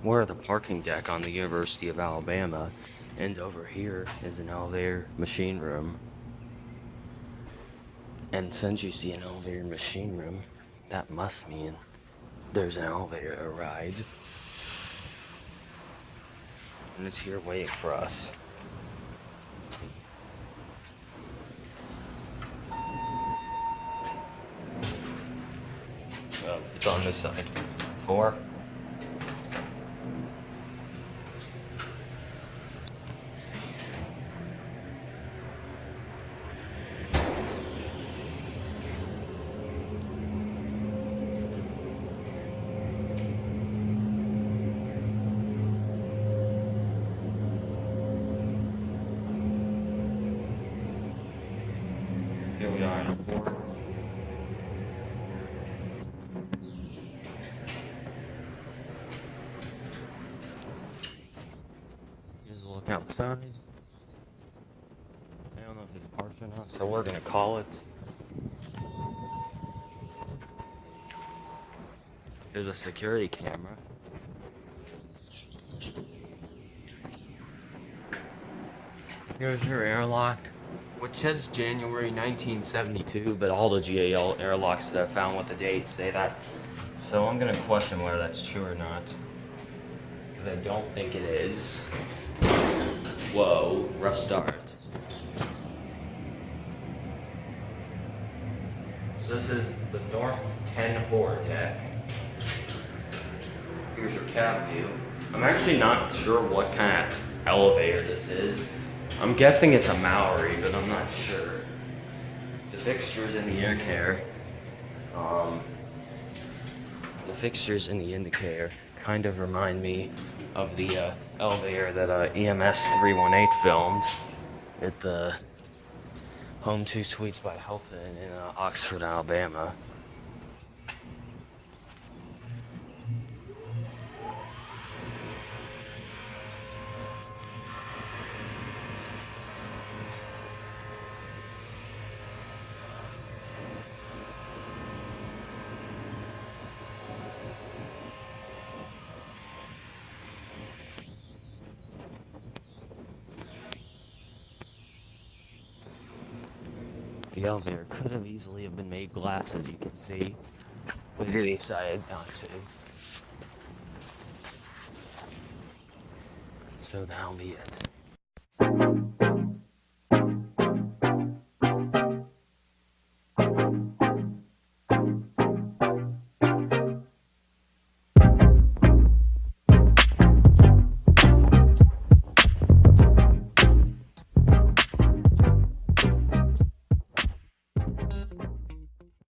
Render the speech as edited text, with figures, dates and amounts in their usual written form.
We're at the parking deck on the University of Alabama, and over here is an elevator machine room. And since you see an elevator machine room, that must mean there's an elevator to ride. And it's here waiting for us. Oh, it's on this side. 4. Here we are in 4. Here's a look outside. I don't know if it's parked or not, so we're gonna call it. There's a security camera. Here's your airlock, which says January 1972, but all the GAL airlocks that I've found with the date say that. So I'm gonna question whether that's true or not, because I don't think it is. Whoa, rough start. So this is the North 10 Horror Deck. Here's your cab view. I'm actually not sure what kind of elevator this is. I'm guessing it's a Maori, but I'm not sure. The fixtures in the air care, the fixtures in the indicator kind of remind me of the elevator that EMS 318 filmed at the Home 2 Suites by Hilton in Oxford, Alabama. The elevator could have easily have been made glass, as you can see, but they decided not to. So that'll be it.